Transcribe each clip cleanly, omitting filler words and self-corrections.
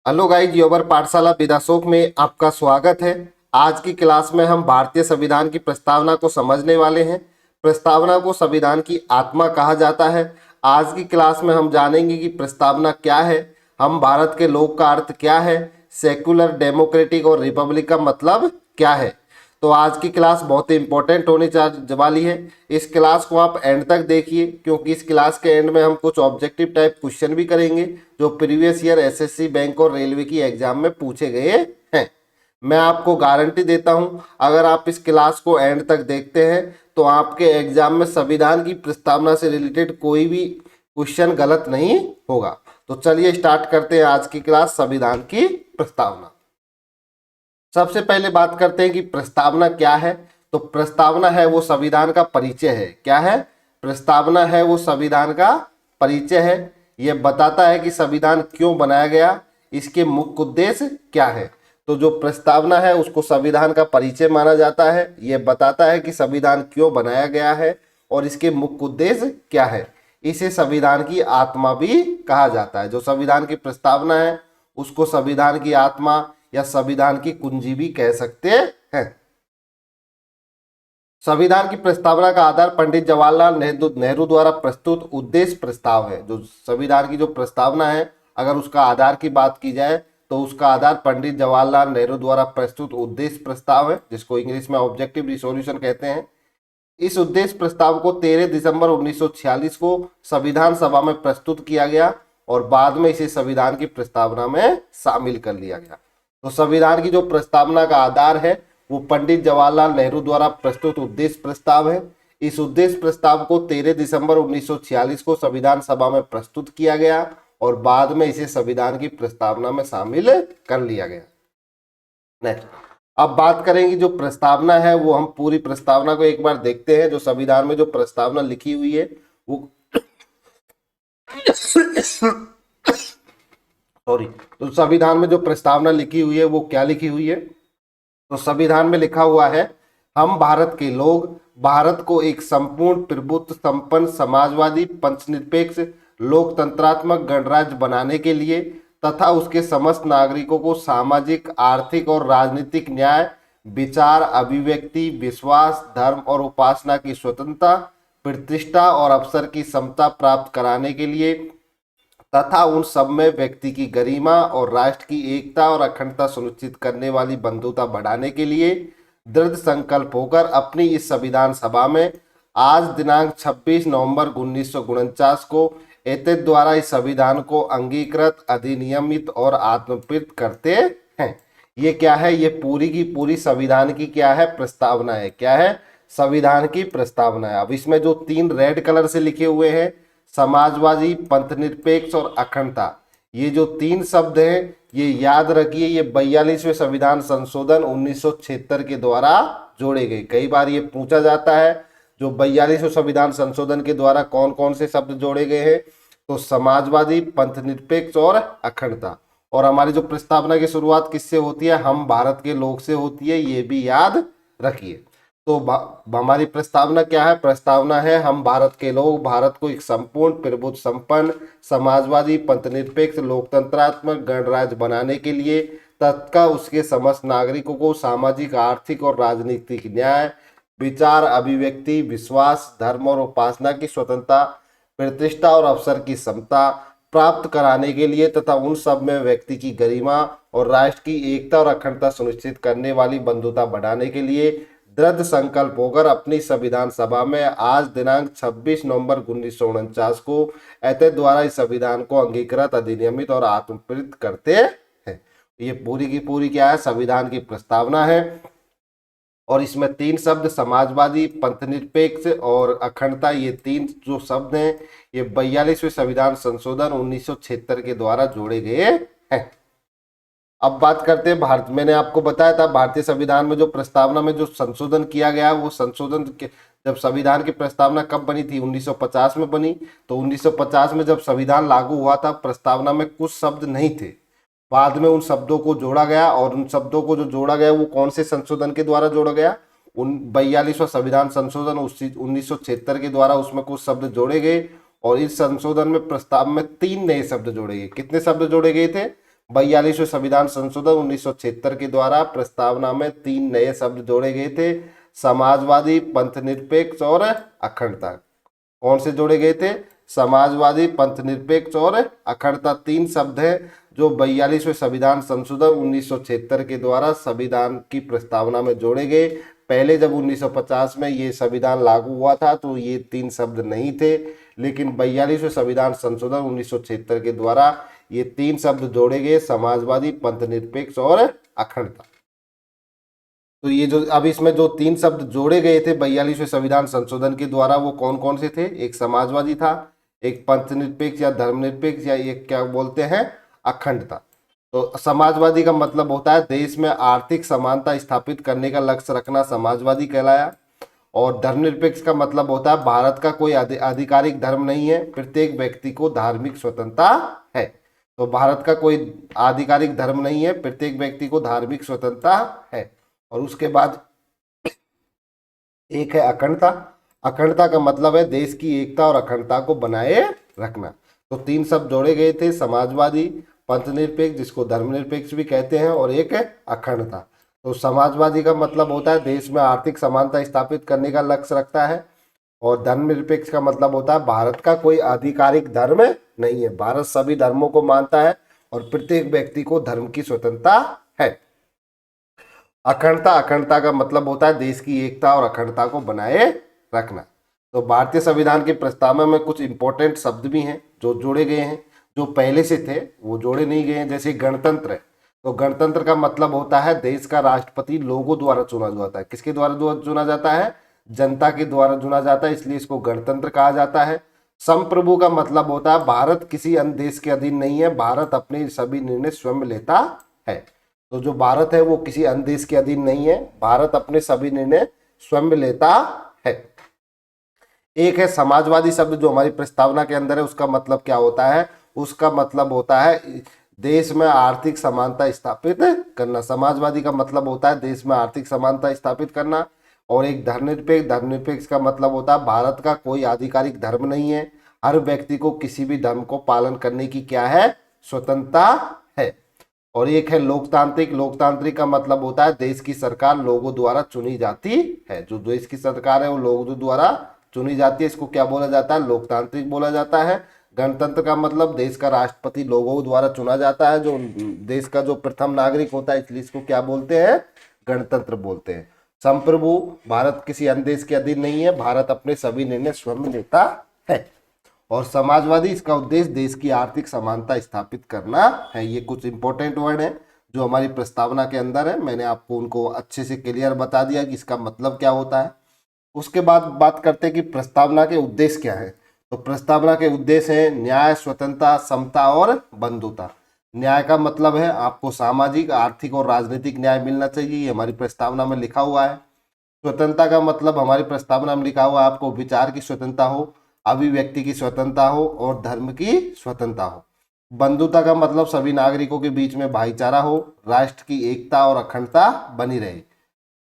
Hello guys, योबर पाठशाला विदाशोक में आपका स्वागत है। आज की क्लास में हम भारतीय संविधान की प्रस्तावना को समझने वाले हैं। प्रस्तावना को संविधान की आत्मा कहा जाता है। आज की क्लास में हम जानेंगे कि प्रस्तावना क्या है, हम भारत के लोक का अर्थ क्या है, सेक्युलर, डेमोक्रेटिक और रिपब्लिक का मतलब क्या है। तो आज की क्लास बहुत ही इंपॉर्टेंट होने वाली है। इस क्लास को आप एंड तक देखिए, क्योंकि इस क्लास के एंड में हम कुछ ऑब्जेक्टिव टाइप क्वेश्चन भी करेंगे जो प्रीवियस ईयर एसएससी, बैंक और रेलवे की एग्जाम में पूछे गए हैं। मैं आपको गारंटी देता हूं, अगर आप इस क्लास को एंड तक देखते हैं तो आपके एग्जाम में संविधान की प्रस्तावना से रिलेटेड कोई भी क्वेश्चन गलत नहीं होगा। तो चलिए स्टार्ट करते हैं आज की क्लास, संविधान की प्रस्तावना। सबसे पहले बात करते हैं कि प्रस्तावना क्या है। तो प्रस्तावना है वो संविधान का परिचय है। क्या है? प्रस्तावना है वो संविधान का परिचय है। यह बताता है कि संविधान क्यों बनाया गया, इसके मुख्य उद्देश्य क्या है। तो जो प्रस्तावना है उसको संविधान का परिचय माना जाता है। यह बताता है कि संविधान क्यों बनाया गया है और इसके मुख्य उद्देश्य क्या है। इसे संविधान की आत्मा भी कहा जाता है। जो संविधान की प्रस्तावना है उसको संविधान की आत्मा या संविधान की कुंजी भी कह सकते हैं। संविधान की प्रस्तावना का आधार पंडित जवाहरलाल नेहरू द्वारा प्रस्तुत उद्देश्य प्रस्ताव है। जो संविधान की जो प्रस्तावना है, अगर उसका आधार की बात की जाए तो उसका आधार पंडित जवाहरलाल नेहरू द्वारा प्रस्तुत उद्देश्य प्रस्ताव है, जिसको इंग्लिश में ऑब्जेक्टिव रिजोल्यूशन कहते हैं। इस उद्देश्य प्रस्ताव को 13 दिसंबर 1946 को संविधान सभा में प्रस्तुत किया गया और बाद में इसे संविधान की प्रस्तावना में शामिल कर लिया गया। तो संविधान की जो प्रस्तावना का आधार है वो पंडित जवाहरलाल नेहरू द्वारा प्रस्तुत उद्देश्य प्रस्ताव है। इस उद्देश्य प्रस्ताव को 13 दिसंबर 1946 को संविधान सभा में प्रस्तुत किया गया और बाद में इसे संविधान की प्रस्तावना में शामिल कर लिया गया। नेक्स्ट, अब बात करेंगे जो प्रस्तावना है वो हम पूरी प्रस्तावना को एक बार देखते हैं। जो संविधान में जो प्रस्तावना लिखी हुई है वो सॉरी तो संविधान में जो प्रस्तावना लिखी हुई है वो क्या लिखी हुई है। तो संविधान में लिखा हुआ है, हम भारत के लोग भारत को एक संपूर्ण प्रभुत्व संपन्न समाजवादी पंचनिरपेक्ष लोकतंत्रात्मक गणराज्य बनाने के लिए तथा उसके समस्त नागरिकों को सामाजिक, आर्थिक और राजनीतिक न्याय, विचार, अभिव्यक्ति, विश्वास, धर्म और उपासना की स्वतंत्रता, प्रतिष्ठा और अवसर की समता प्राप्त कराने के लिए तथा उन सब में व्यक्ति की गरिमा और राष्ट्र की एकता और अखंडता सुनिश्चित करने वाली बंधुता बढ़ाने के लिए दृढ़ संकल्प होकर अपनी इस संविधान सभा में आज दिनांक 26 नवंबर 1949 को एतद द्वारा इस संविधान को अंगीकृत, अधिनियमित और आत्मकृत करते हैं। ये क्या है? ये पूरी की पूरी संविधान की क्या है? प्रस्तावना है। क्या है? संविधान की प्रस्तावना है। अब इसमें जो 3 रेड कलर से लिखे हुए हैं, समाजवादी, पंथनिरपेक्ष और अखंडता, ये जो 3 शब्द हैं ये याद रखिए, ये 42वें संविधान संशोधन 1976 के द्वारा जोड़े गए। कई बार ये पूछा जाता है जो 42वें संविधान संशोधन के द्वारा कौन कौन से शब्द जोड़े गए हैं। तो समाजवादी, पंथनिरपेक्ष और अखंडता। और हमारी जो प्रस्तावना की शुरुआत किससे होती है? हम भारत के लोग से होती है, ये भी याद रखिए। तो हमारी प्रस्तावना क्या है? प्रस्तावना है, हम भारत के लोग भारत को एक संपूर्ण प्रभुत्व संपन्न समाजवादी पंथनिरपेक्ष लोकतंत्रात्मक गणराज्य बनाने के लिए तथा उसके समस्त नागरिकों को सामाजिक, आर्थिक और राजनीतिक न्याय, विचार, अभिव्यक्ति, विश्वास, धर्म और उपासना की स्वतंत्रता, प्रतिष्ठा और अवसर की समता प्राप्त कराने के लिए तथा उन सब में व्यक्ति की गरिमा और राष्ट्र की एकता और अखंडता सुनिश्चित करने वाली बंधुता बढ़ाने के लिए दृढ़ संकल्प होकर अपनी संविधान सभा में आज दिनांक 26 नवंबर 1949 को एतद द्वारा इस संविधान को अंगीकृत, अधिनियमित और आत्मकृत करते हैं। ये पूरी की पूरी क्या है? संविधान की प्रस्तावना है। और इसमें 3 शब्द समाजवादी, पंथनिरपेक्ष और अखंडता, ये 3 जो शब्द हैं ये 42वें संविधान संशोधन 1976 के द्वारा जोड़े गए हैं। अब बात करते हैं भारत, मैंने आपको बताया था भारतीय संविधान में जो प्रस्तावना में जो संशोधन किया गया वो संशोधन जब संविधान की प्रस्तावना कब बनी थी? 1950 में बनी। तो 1950 में जब संविधान लागू हुआ था, प्रस्तावना में कुछ शब्द नहीं थे, बाद में उन शब्दों को जोड़ा गया। और उन शब्दों को जो जोड़ा गया वो कौन से संशोधन के द्वारा जोड़ा गया? 42वां संविधान संशोधन 1976 के द्वारा उसमें कुछ शब्द जोड़े गए। और इस संशोधन में प्रस्ताव में 3 नए शब्द जोड़े गए। कितने शब्द जोड़े गए थे? 42वें संविधान संशोधन 1976 के द्वारा प्रस्तावना में 3 नए शब्द जोड़े गए थे, समाजवादी, पंथनिरपेक्ष और अखंडता। कौन से जोड़े गए थे? समाजवादी, पंथनिरपेक्ष और अखंडता 3 शब्द हैं जो 42वें संविधान संशोधन 1976 के द्वारा संविधान की प्रस्तावना में जोड़े गए। पहले जब 1950 में ये संविधान लागू हुआ था तो ये 3 शब्द नहीं थे, लेकिन 42वें संविधान संशोधन 1976 के द्वारा ये 3 शब्द जोड़े गए, समाजवादी, पंथनिरपेक्ष और अखंडता। तो ये जो अब इसमें जो 3 शब्द जोड़े गए थे 42वें संविधान संशोधन के द्वारा वो कौन कौन से थे? एक समाजवादी था, एक पंथनिरपेक्ष या धर्मनिरपेक्ष, या एक क्या बोलते हैं, अखंडता। तो समाजवादी का मतलब होता है देश में आर्थिक समानता स्थापित करने का लक्ष्य रखना, समाजवादी कहलाया। और धर्मनिरपेक्ष का मतलब होता है भारत का कोई आधिकारिक धर्म नहीं है, प्रत्येक व्यक्ति को धार्मिक स्वतंत्रता है। तो भारत का कोई आधिकारिक धर्म नहीं है, प्रत्येक व्यक्ति को धार्मिक स्वतंत्रता है। और उसके बाद एक है अखंडता। अखंडता का मतलब है देश की एकता और अखंडता को बनाए रखना। तो 3 शब्द जोड़े गए थे, समाजवादी, पंथनिरपेक्ष जिसको धर्मनिरपेक्ष भी कहते हैं, और एक है अखंडता। तो समाजवादी का मतलब होता है देश में आर्थिक समानता स्थापित करने का लक्ष्य रखता है, और धर्मनिरपेक्ष का मतलब होता है भारत का कोई आधिकारिक धर्म नहीं है, भारत सभी धर्मों को मानता है और प्रत्येक व्यक्ति को धर्म की स्वतंत्रता है। अखंडता का मतलब होता है देश की एकता और अखंडता को बनाए रखना। तो भारतीय संविधान के प्रस्तावना में कुछ इंपॉर्टेंट शब्द भी हैं जो जोड़े गए हैं, जो पहले से थे वो जोड़े नहीं गए हैं। जैसे गणतंत्र है, तो गणतंत्र का मतलब होता है देश का राष्ट्रपति लोगों द्वारा चुना जाता है। किसके द्वारा चुना जाता है? जनता के द्वारा चुना जाता है, इसलिए इसको गणतंत्र कहा जाता है। संप्रभु का मतलब होता है भारत किसी अन्य देश के अधीन नहीं है, भारत अपने सभी निर्णय स्वयं लेता है। तो जो भारत है वो किसी अन्य देश के अधीन नहीं है, भारत अपने सभी निर्णय स्वयं लेता है। एक है समाजवादी शब्द जो हमारी प्रस्तावना के अंदर है, उसका मतलब क्या होता है? उसका मतलब होता है देश में आर्थिक समानता स्थापित करना। समाजवादी का मतलब होता है देश में आर्थिक समानता स्थापित करना। और एक धर्मनिरपेक्ष का मतलब होता है भारत का कोई आधिकारिक धर्म नहीं है, हर व्यक्ति को किसी भी धर्म को पालन करने की क्या है? स्वतंत्रता है। और एक है लोकतांत्रिक का मतलब होता है देश की सरकार लोगों द्वारा चुनी जाती है। जो देश की सरकार है वो लोगों द्वारा चुनी जाती है, इसको क्या बोला जाता है? लोकतांत्रिक बोला जाता है। गणतंत्र का मतलब देश का राष्ट्रपति लोगों द्वारा चुना जाता है, जो देश का जो प्रथम नागरिक होता है, इसलिए इसको क्या बोलते हैं? गणतंत्र बोलते हैं। संप्रभु, भारत किसी अन्य देश के अधीन नहीं है, भारत अपने सभी निर्णय स्वयं लेता है। और समाजवादी, इसका उद्देश्य देश की आर्थिक समानता स्थापित करना है। ये कुछ इंपॉर्टेंट वर्ड है जो हमारी प्रस्तावना के अंदर है, मैंने आपको उनको अच्छे से क्लियर बता दिया कि इसका मतलब क्या होता है। उसके बाद बात करते हैं कि प्रस्तावना के उद्देश्य क्या है। तो प्रस्तावना के उद्देश्य है न्याय, स्वतंत्रता, समता और बंधुता। न्याय का मतलब है आपको सामाजिक, आर्थिक और राजनीतिक न्याय मिलना चाहिए, ये हमारी प्रस्तावना में लिखा हुआ है। स्वतंत्रता का मतलब हमारी प्रस्तावना में लिखा हुआ है आपको विचार की स्वतंत्रता हो, अभिव्यक्ति की स्वतंत्रता हो और धर्म की स्वतंत्रता हो। बंधुता का मतलब सभी नागरिकों के बीच में भाईचारा हो, राष्ट्र की एकता और अखंडता बनी रहे।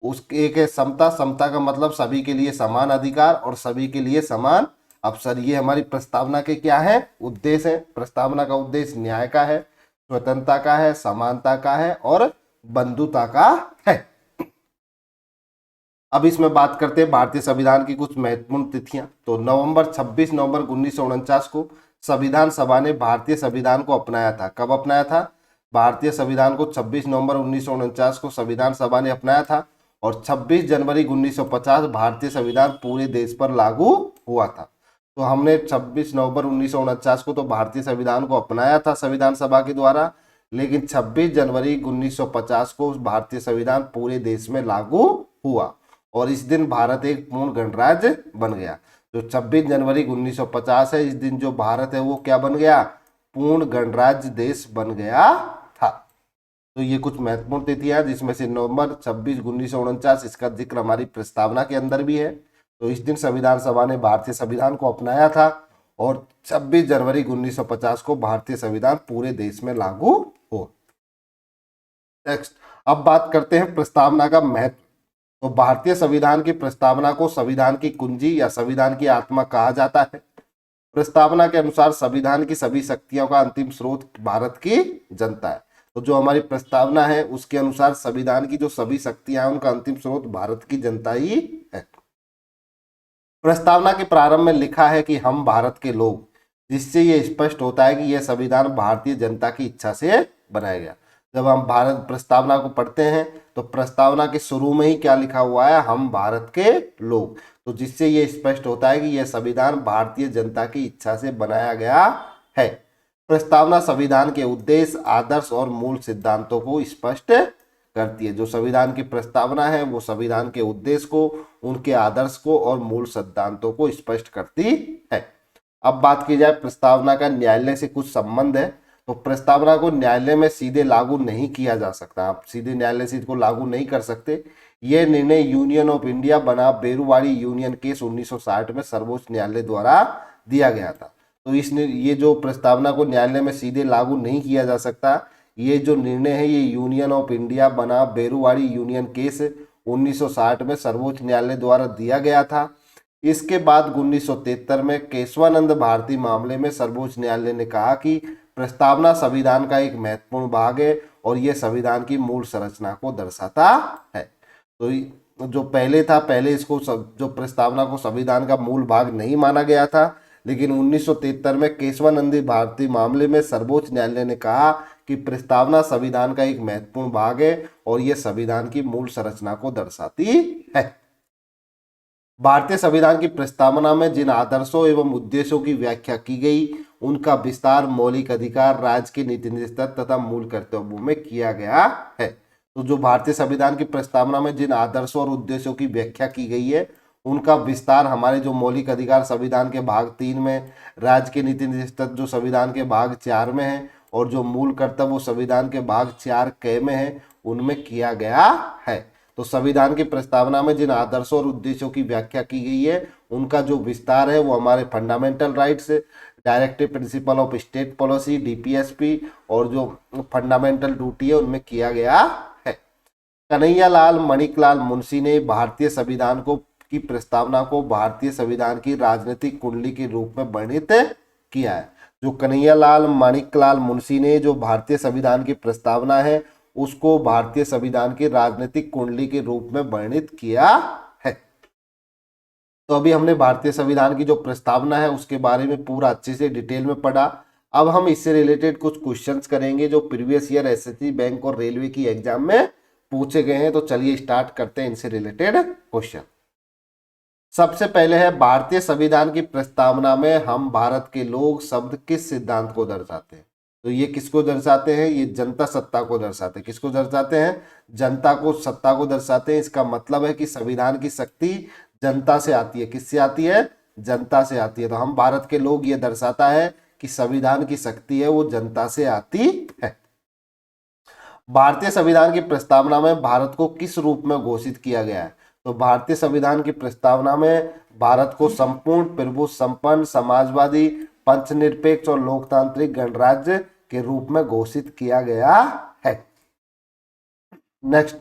उसके एक है समता का मतलब सभी के लिए समान अधिकार और सभी के लिए समान अवसर। ये हमारी प्रस्तावना के क्या है? उद्देश्य है। प्रस्तावना का उद्देश्य न्याय का है, स्वतंत्रता का है, समानता का है और बंधुता का है। अब इसमें बात करते हैं भारतीय संविधान की कुछ महत्वपूर्ण तिथियां। तो 26 नवंबर 1949 को संविधान सभा ने भारतीय संविधान को अपनाया था। कब अपनाया था? भारतीय संविधान को 26 नवंबर 1949 को संविधान सभा ने अपनाया था, और 26 जनवरी 1950 भारतीय संविधान पूरे देश पर लागू हुआ था। तो हमने 26 नवंबर 1949 को तो भारतीय संविधान को अपनाया था संविधान सभा के द्वारा, लेकिन 26 जनवरी 1950 को भारतीय संविधान पूरे देश में लागू हुआ, और इस दिन भारत एक पूर्ण गणराज्य बन गया। जो 26 जनवरी 1950 है, इस दिन जो भारत है वो क्या बन गया? पूर्ण गणराज्य देश बन गया था। तो ये कुछ महत्वपूर्ण तिथियां, जिसमें से नवंबर 26 1949 इसका जिक्र हमारी प्रस्तावना के अंदर भी है। तो इस दिन संविधान सभा ने भारतीय संविधान को अपनाया था, और 26 जनवरी 1950 को भारतीय संविधान पूरे देश में लागू हो। नेक्स्ट, अब बात करते हैं प्रस्तावना का महत्व। तो भारतीय संविधान की प्रस्तावना को संविधान की कुंजी या संविधान की आत्मा कहा जाता है। प्रस्तावना के अनुसार संविधान की सभी शक्तियों का अंतिम स्रोत भारत की जनता है। तो जो हमारी प्रस्तावना है उसके अनुसार संविधान की जो सभी शक्तियां हैं उनका अंतिम स्रोत भारत की जनता ही है। प्रस्तावना के प्रारंभ में लिखा है कि हम भारत के लोग, जिससे ये स्पष्ट होता है कि यह संविधान भारतीय जनता की इच्छा से बनाया गया। जब हम भारत प्रस्तावना को पढ़ते हैं तो प्रस्तावना के शुरू में ही क्या लिखा हुआ है, हम भारत के लोग, तो जिससे ये स्पष्ट होता है कि यह संविधान भारतीय जनता की इच्छा से बनाया गया है। प्रस्तावना संविधान के उद्देश्य, आदर्श और मूल सिद्धांतों को स्पष्ट करती है। जो संविधान की प्रस्तावना है वो संविधान के उद्देश्य को, उनके आदर्श को और मूल सिद्धांतों को स्पष्ट करती है। अब बात की जाए प्रस्तावना का न्यायालय से कुछ संबंध है, तो प्रस्तावना को न्यायालय में सीधे लागू नहीं किया जा सकता, आप सीधे न्यायालय से इसको लागू नहीं कर सकते। यह निर्णय यूनियन ऑफ इंडिया बनाम बेरुवाड़ी यूनियन केस 1960 में सर्वोच्च न्यायालय द्वारा दिया गया था। तो ये जो प्रस्तावना को न्यायालय में सीधे लागू नहीं किया जा सकता, ये जो निर्णय है ये यूनियन ऑफ इंडिया बनाम बेरुवाड़ी यूनियन केस 1960 में सर्वोच्च न्यायालय द्वारा दिया गया था। इसके बाद 1973 में केशवानंद भारती मामले में सर्वोच्च न्यायालय ने कहा कि प्रस्तावना संविधान का एक महत्वपूर्ण भाग है और यह संविधान की मूल संरचना को दर्शाता है। तो जो पहले था, पहले इसको जो प्रस्तावना को संविधान का मूल भाग नहीं माना गया था, लेकिन 1973 में केशवानंद भारती मामले में सर्वोच्च न्यायालय ने कहा कि प्रस्तावना संविधान का एक महत्वपूर्ण भाग है और यह संविधान की मूल संरचना को दर्शाती है। भारतीय संविधान की प्रस्तावना में जिन आदर्शों एवं उद्देश्यों की व्याख्या की गई उनका विस्तार मौलिक अधिकार, राज्य के नीति निर्देश तथा मूल कर्तव्यों में किया गया है। तो जो भारतीय संविधान की प्रस्तावना में जिन आदर्शों और उद्देश्यों की व्याख्या की गई है उनका विस्तार हमारे जो मौलिक अधिकार संविधान के भाग 3 में, राज्य के नीति निर्देश जो संविधान के भाग 4 में है और जो मूल कर्तव्य वो संविधान के भाग 4 में है, उनमें किया गया है। तो संविधान की प्रस्तावना में जिन आदर्शों और उद्देश्यों की व्याख्या की गई है उनका जो विस्तार है वो हमारे fundamental rights, directive principle of state policy DPSP और जो फंडामेंटल ड्यूटी है उनमें किया गया है। कन्हैयालाल मणिकलाल मुंशी ने भारतीय संविधान की प्रस्तावना को भारतीय संविधान की राजनीतिक कुंडली के रूप में वर्णित किया है। जो कन्हैयालाल मणिकलाल मुंशी ने जो भारतीय संविधान की प्रस्तावना है उसको भारतीय संविधान की राजनीतिक कुंडली के रूप में वर्णित किया है। तो अभी हमने भारतीय संविधान की जो प्रस्तावना है उसके बारे में पूरा अच्छे से डिटेल में पढ़ा। अब हम इससे रिलेटेड कुछ क्वेश्चंस करेंगे जो प्रीवियस ईयर SSC बैंक और रेलवे की एग्जाम में पूछे गए हैं। तो चलिए स्टार्ट करते हैं इनसे रिलेटेड क्वेश्चन। सबसे पहले है भारतीय संविधान की प्रस्तावना में हम भारत के लोग शब्द किस सिद्धांत को दर्शाते हैं। तो ये किसको दर्शाते हैं, ये जनता सत्ता को दर्शाते हैं। किसको दर्शाते हैं, जनता को सत्ता को दर्शाते हैं। इसका मतलब है कि संविधान की शक्ति जनता से आती है। किससे आती है, जनता से आती है। तो हम भारत के लोग ये दर्शाता है कि संविधान की शक्ति है वो जनता से आती है। भारतीय संविधान की प्रस्तावना में भारत को किस रूप में घोषित किया गया है। तो भारतीय संविधान की प्रस्तावना में भारत को संपूर्ण प्रभुत्व संपन्न समाजवादी पंचनिरपेक्ष और लोकतांत्रिक गणराज्य के रूप में घोषित किया गया है। नेक्स्ट,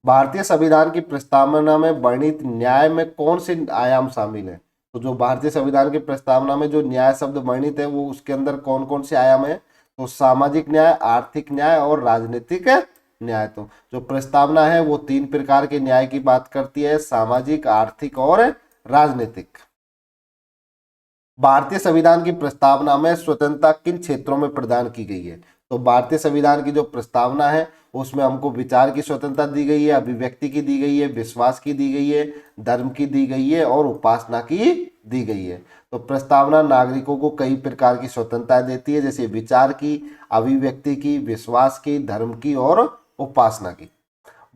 भारतीय संविधान की प्रस्तावना में वर्णित न्याय में कौन से आयाम शामिल है। तो जो भारतीय संविधान की प्रस्तावना में जो न्याय शब्द वर्णित है वो उसके अंदर कौन कौन से आयाम है। तो सामाजिक न्याय, आर्थिक न्याय और राजनीतिक न्याय। तो जो प्रस्तावना है वो 3 प्रकार के न्याय की बात करती है, सामाजिक, आर्थिक और राजनीतिक। भारतीय संविधान की प्रस्तावना में स्वतंत्रता किन क्षेत्रों में प्रदान की गई है। तो भारतीय संविधान की जो प्रस्तावना है उसमें हमको विचार की स्वतंत्रता दी गई है, अभिव्यक्ति की दी गई है, विश्वास की दी गई है, धर्म की दी गई है और उपासना की दी गई है। तो प्रस्तावना नागरिकों को कई प्रकार की स्वतंत्रता देती है, जैसे विचार की, अभिव्यक्ति की, विश्वास की, धर्म की और उपासना की।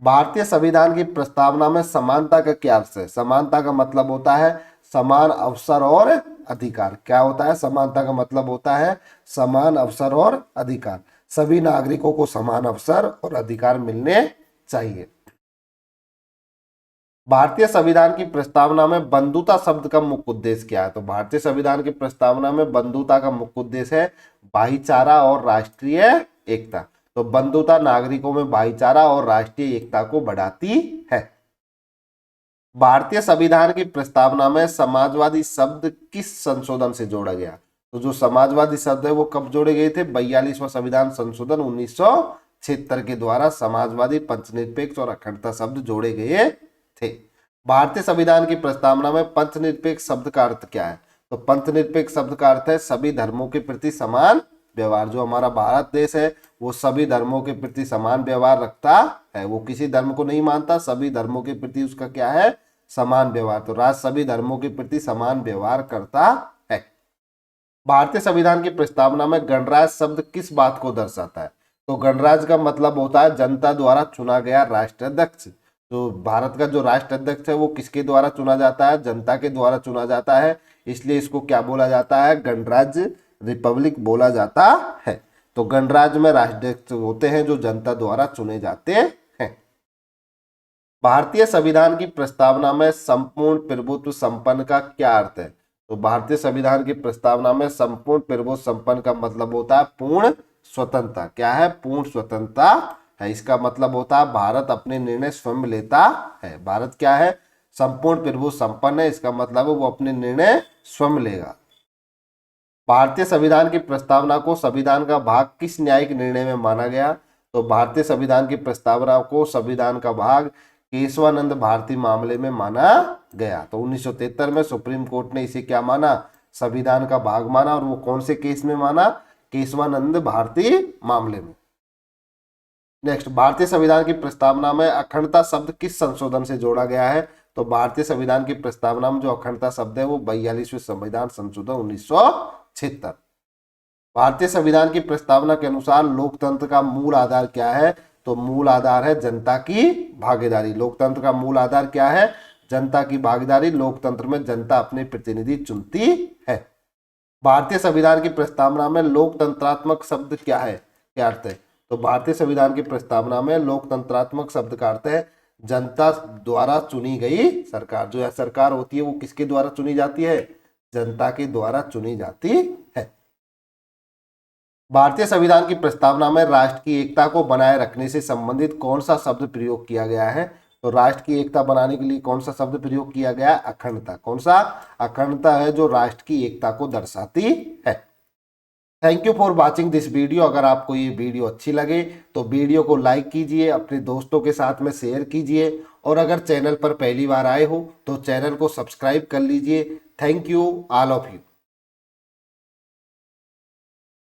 भारतीय संविधान की प्रस्तावना में समानता का क्या अर्थ है। समानता का मतलब होता है समान अवसर और अधिकार। क्या होता है, समानता का मतलब होता है समान अवसर और अधिकार। सभी नागरिकों को समान अवसर और अधिकार मिलने चाहिए। भारतीय संविधान की प्रस्तावना में बंधुता शब्द का मुख्य उद्देश्य क्या है। तो भारतीय संविधान की प्रस्तावना में बंधुता का मुख्य उद्देश्य है भाईचारा और राष्ट्रीय एकता। तो बंधुता नागरिकों में भाईचारा और राष्ट्रीय एकता को बढ़ाती है। भारतीय संविधान की प्रस्तावना में समाजवादी शब्द किस संशोधन से जोड़ा गया। तो जो समाजवादी शब्द है वो कब जोड़े गए थे, 42वां संविधान संशोधन 1976 के द्वारा समाजवादी, पंचनिरपेक्ष और अखंडता शब्द जोड़े गए थे। भारतीय संविधान की प्रस्तावना में पंचनिरपेक्ष शब्द का अर्थ क्या है? तो पंचनिरपेक्ष शब्द का अर्थ है सभी धर्मों के प्रति समान व्यवहार। जो हमारा भारत देश है वो सभी धर्मों के प्रति समान व्यवहार रखता है, वो किसी धर्म को नहीं मानता, सभी धर्मों के प्रति उसका क्या है? समान व्यवहार। तो राष्ट्र सभी धर्मों के प्रति समान व्यवहार करता है। भारतीय संविधान की प्रस्तावना में गणराज्य शब्द किस बात को दर्शाता है? तो गणराज्य का मतलब होता है जनता द्वारा चुना गया राष्ट्राध्यक्ष। तो भारत का जो राष्ट्राध्यक्ष है वो किसके द्वारा चुना जाता है? जनता के द्वारा चुना जाता है, इसलिए इसको क्या बोला जाता है? गणराज्य रिपब्लिक बोला जाता है। तो गणराज्य में राष्ट्राध्यक्ष होते हैं जो जनता द्वारा चुने जाते हैं। भारतीय संविधान की प्रस्तावना में संपूर्ण प्रभुत्व संपन्न का क्या अर्थ है? तो भारतीय संविधान की प्रस्तावना में संपूर्ण प्रभुत्व संपन्न का मतलब होता है पूर्ण स्वतंत्रता। क्या है? पूर्ण स्वतंत्रता है। इसका मतलब होता है भारत अपने निर्णय स्वयं लेता है। भारत क्या है? संपूर्ण प्रभुत्व संपन्न है, इसका मतलब है वो अपने निर्णय स्वयं लेगा। भारतीय संविधान की प्रस्तावना को संविधान का भाग किस न्यायिक निर्णय में माना गया? तो भारतीय संविधान की प्रस्तावना को संविधान का भाग केशवानंद भारती मामले में माना गया। तो 1973 में सुप्रीम कोर्ट ने इसे क्या माना? संविधान का भाग माना। और वो कौन से केस में माना? केशवानंद भारती मामले में। नेक्स्ट, भारतीय संविधान की प्रस्तावना में अखंडता शब्द किस संशोधन से जोड़ा गया है? तो भारतीय संविधान की प्रस्तावना में जो अखंडता शब्द है वो 42वें संविधान संशोधन 1976। भारतीय संविधान की प्रस्तावना के अनुसार लोकतंत्र का मूल आधार क्या है? तो मूल आधार है जनता की भागीदारी। लोकतंत्र का मूल आधार क्या है? जनता की भागीदारी। लोकतंत्र में जनता अपने प्रतिनिधि चुनती है। भारतीय संविधान की प्रस्तावना में लोकतंत्रात्मक शब्द क्या है? क्या अर्थ है? तो भारतीय संविधान की प्रस्तावना में लोकतंत्रात्मक शब्द का अर्थ है जनता द्वारा चुनी गई सरकार। जो सरकार होती है वो किसके द्वारा चुनी जाती है? जनता के द्वारा चुनी जाती है। भारतीय संविधान की प्रस्तावना में राष्ट्र की एकता को बनाए रखने से संबंधित कौन सा शब्द प्रयोग किया गया है? तो राष्ट्र की एकता बनाने के लिए कौन सा शब्द प्रयोग किया गया? अखंडता। कौन सा? अखंडता है जो राष्ट्र की एकता को दर्शाती है। Thank you for watching this video. अगर आपको ये वीडियो अच्छी लगे तो वीडियो को लाइक कीजिए, अपने दोस्तों के साथ में शेयर कीजिए, और अगर चैनल पर पहली बार आए हो तो चैनल को सब्सक्राइब कर लीजिए। Thank you all of you.